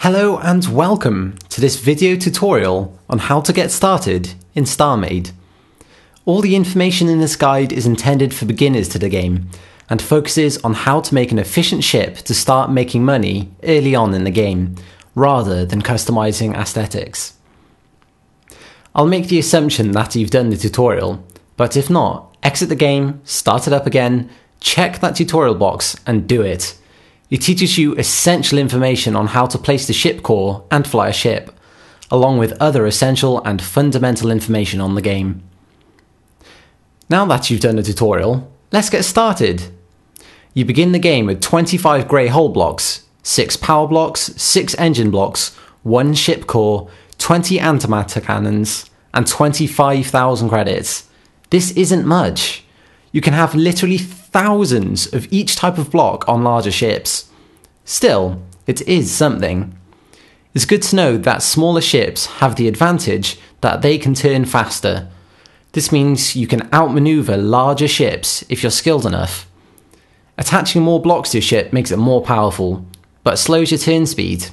Hello and welcome to this video tutorial on how to get started in StarMade. All the information in this guide is intended for beginners to the game and focuses on how to make an efficient ship to start making money early on in the game, rather than customizing aesthetics. I'll make the assumption that you've done the tutorial, but if not, exit the game, start it up again, check that tutorial box and do it. It teaches you essential information on how to place the ship core and fly a ship, along with other essential and fundamental information on the game. Now that you've done the tutorial, let's get started. You begin the game with 25 grey hull blocks, 6 power blocks, 6 engine blocks, 1 ship core, 20 antimatter cannons, and 25,000 credits. This isn't much. You can have literally thousands of each type of block on larger ships. Still, it is something. It's good to know that smaller ships have the advantage that they can turn faster. This means you can outmaneuver larger ships if you're skilled enough. Attaching more blocks to your ship makes it more powerful, but slows your turn speed.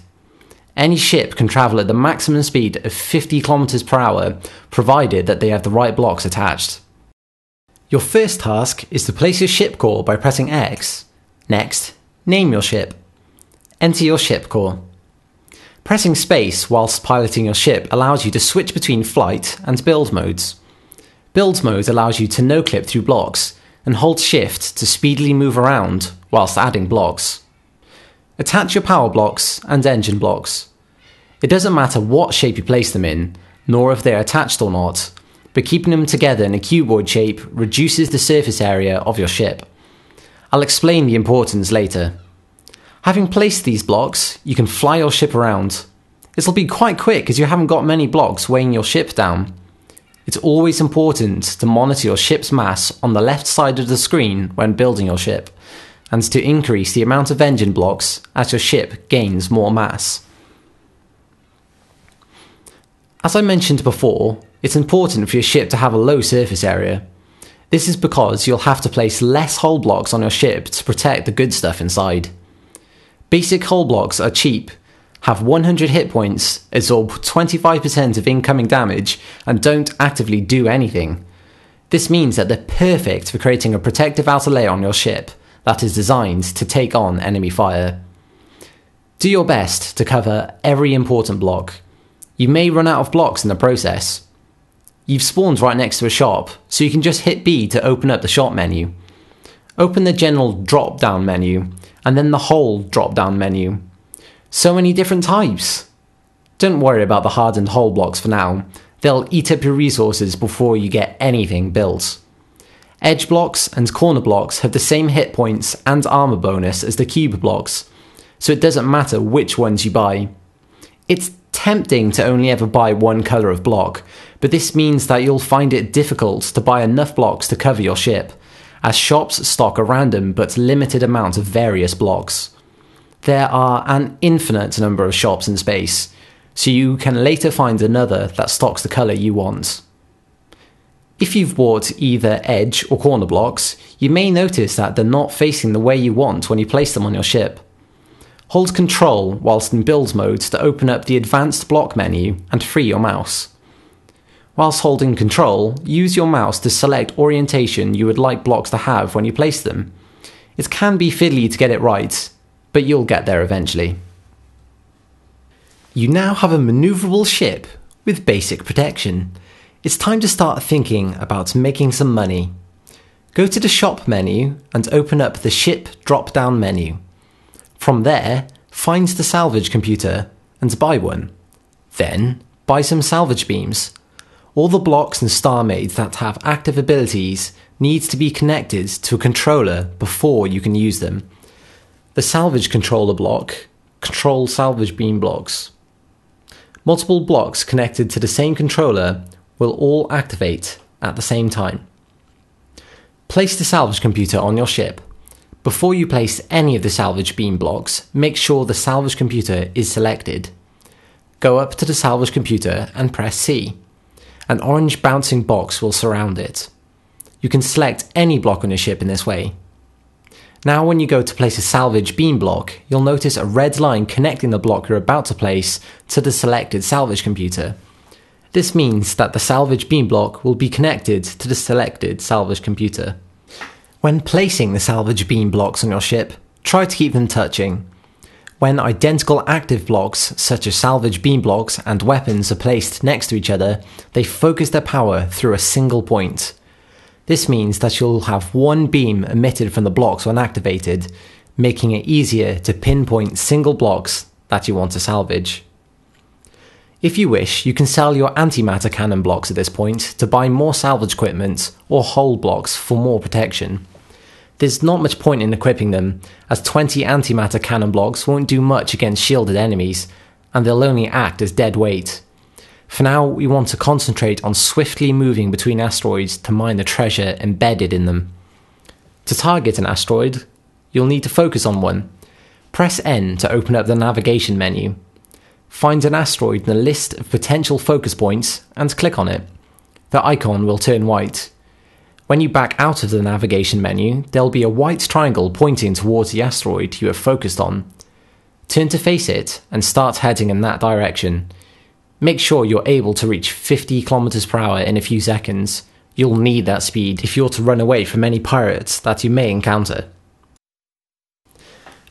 Any ship can travel at the maximum speed of 50 km per hour, provided that they have the right blocks attached. Your first task is to place your ship core by pressing X. Next, name your ship. Enter your ship core. Pressing space whilst piloting your ship allows you to switch between flight and build modes. Build mode allows you to no-clip through blocks, and hold shift to speedily move around whilst adding blocks. Attach your power blocks and engine blocks. It doesn't matter what shape you place them in, nor if they're attached or not, but keeping them together in a cuboid shape reduces the surface area of your ship. I'll explain the importance later. Having placed these blocks, you can fly your ship around. This'll be quite quick as you haven't got many blocks weighing your ship down. It's always important to monitor your ship's mass on the left side of the screen when building your ship, and to increase the amount of engine blocks as your ship gains more mass. As I mentioned before, it's important for your ship to have a low surface area. This is because you'll have to place less hull blocks on your ship to protect the good stuff inside. Basic hull blocks are cheap, have 100 hit points, absorb 25% of incoming damage, and don't actively do anything. This means that they're perfect for creating a protective outer layer on your ship that is designed to take on enemy fire. Do your best to cover every important block. You may run out of blocks in the process. You've spawned right next to a shop, so you can just hit B to open up the shop menu. Open the general drop-down menu, and then the whole drop-down menu. So many different types. Don't worry about the hardened hull blocks for now. They'll eat up your resources before you get anything built. Edge blocks and corner blocks have the same hit points and armor bonus as the cube blocks, so it doesn't matter which ones you buy. It's tempting to only ever buy one colour of block, but this means that you'll find it difficult to buy enough blocks to cover your ship, as shops stock a random but limited amount of various blocks. There are an infinite number of shops in space, so you can later find another that stocks the colour you want. If you've bought either edge or corner blocks, you may notice that they're not facing the way you want when you place them on your ship. Hold Ctrl whilst in build mode to open up the advanced block menu and free your mouse. Whilst holding Ctrl, use your mouse to select orientation you would like blocks to have when you place them. It can be fiddly to get it right, but you'll get there eventually. You now have a manoeuvrable ship with basic protection. It's time to start thinking about making some money. Go to the shop menu and open up the ship drop-down menu. From there, find the salvage computer and buy one. Then, buy some salvage beams. All the blocks in StarMade that have active abilities need to be connected to a controller before you can use them. The salvage controller block controls salvage beam blocks. Multiple blocks connected to the same controller will all activate at the same time. Place the salvage computer on your ship. Before you place any of the salvage beam blocks, make sure the salvage computer is selected. Go up to the salvage computer and press C. An orange bouncing box will surround it. You can select any block on your ship in this way. Now when you go to place a salvage beam block, you'll notice a red line connecting the block you're about to place to the selected salvage computer. This means that the salvage beam block will be connected to the selected salvage computer. When placing the salvage beam blocks on your ship, try to keep them touching. When identical active blocks, such as salvage beam blocks and weapons, are placed next to each other, they focus their power through a single point. This means that you'll have one beam emitted from the blocks when activated, making it easier to pinpoint single blocks that you want to salvage. If you wish, you can sell your antimatter cannon blocks at this point to buy more salvage equipment or hull blocks for more protection. There's not much point in equipping them, as 20 antimatter cannon blocks won't do much against shielded enemies, and they'll only act as dead weight. For now, we want to concentrate on swiftly moving between asteroids to mine the treasure embedded in them. To target an asteroid, you'll need to focus on one. Press N to open up the navigation menu. Find an asteroid in the list of potential focus points and click on it. The icon will turn white. When you back out of the navigation menu, there'll be a white triangle pointing towards the asteroid you have focused on. Turn to face it and start heading in that direction. Make sure you're able to reach 50 km/h in a few seconds. You'll need that speed if you're to run away from any pirates that you may encounter.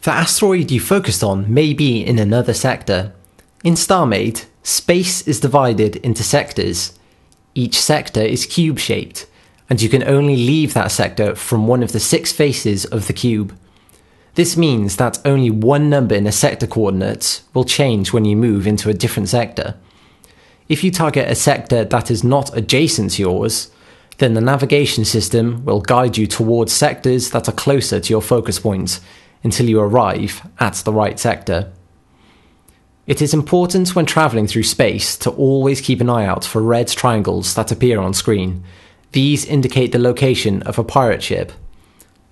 The asteroid you focused on may be in another sector. In StarMade, space is divided into sectors. Each sector is cube-shaped, and you can only leave that sector from one of the 6 faces of the cube. This means that only one number in the sector coordinates will change when you move into a different sector. If you target a sector that is not adjacent to yours, then the navigation system will guide you towards sectors that are closer to your focus point until you arrive at the right sector. It is important when travelling through space to always keep an eye out for red triangles that appear on screen. These indicate the location of a pirate ship.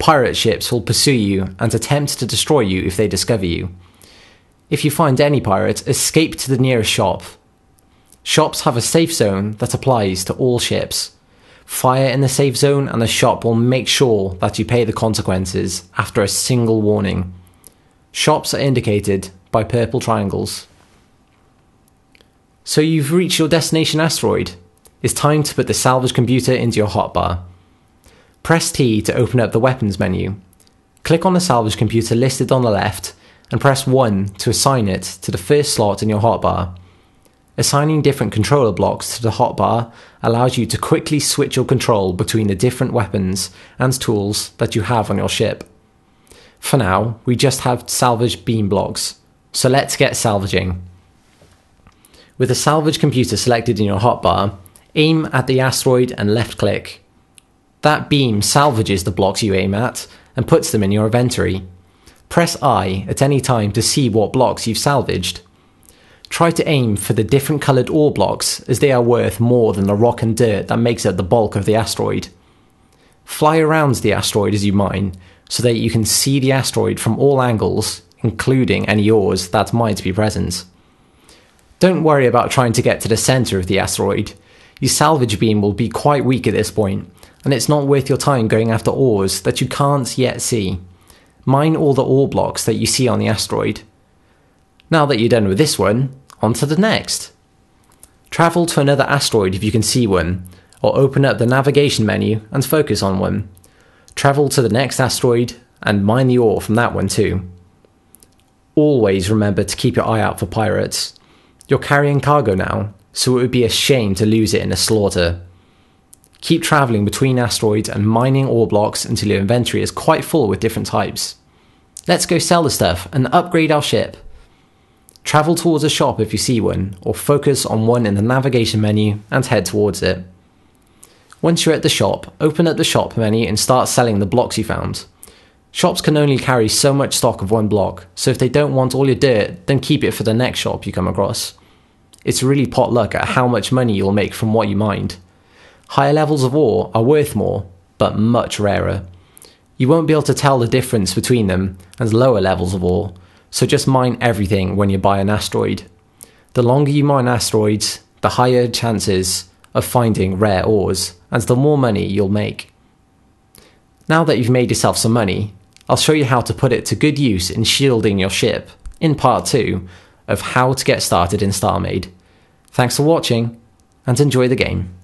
Pirate ships will pursue you and attempt to destroy you if they discover you. If you find any pirate, escape to the nearest shop. Shops have a safe zone that applies to all ships. Fire in the safe zone and the shop will make sure that you pay the consequences after a single warning. Shops are indicated by purple triangles. So you've reached your destination asteroid. It's time to put the salvage computer into your hotbar. Press T to open up the weapons menu. Click on the salvage computer listed on the left and press 1 to assign it to the first slot in your hotbar. Assigning different controller blocks to the hotbar allows you to quickly switch your control between the different weapons and tools that you have on your ship. For now, we just have salvage beam blocks, so let's get salvaging. With the salvage computer selected in your hotbar, aim at the asteroid and left click. That beam salvages the blocks you aim at and puts them in your inventory. Press I at any time to see what blocks you've salvaged. Try to aim for the different coloured ore blocks, as they are worth more than the rock and dirt that makes up the bulk of the asteroid. Fly around the asteroid as you mine, so that you can see the asteroid from all angles, including any ores that might be present. Don't worry about trying to get to the centre of the asteroid. Your salvage beam will be quite weak at this point, and it's not worth your time going after ores that you can't yet see. Mine all the ore blocks that you see on the asteroid. Now that you're done with this one, on to the next. Travel to another asteroid if you can see one, or open up the navigation menu and focus on one. Travel to the next asteroid and mine the ore from that one too. Always remember to keep your eye out for pirates. You're carrying cargo now, so it would be a shame to lose it in a slaughter. Keep travelling between asteroids and mining ore blocks until your inventory is quite full with different types. Let's go sell the stuff and upgrade our ship. Travel towards a shop if you see one, or focus on one in the navigation menu and head towards it. Once you're at the shop, open up the shop menu and start selling the blocks you found. Shops can only carry so much stock of one block, so if they don't want all your dirt, then keep it for the next shop you come across. It's really pot luck at how much money you'll make from what you mined. Higher levels of ore are worth more, but much rarer. You won't be able to tell the difference between them and lower levels of ore, so just mine everything when you buy an asteroid. The longer you mine asteroids, the higher chances of finding rare ores, and the more money you'll make. Now that you've made yourself some money, I'll show you how to put it to good use in shielding your ship in part 2 of how to get started in StarMade. Thanks for watching, and enjoy the game.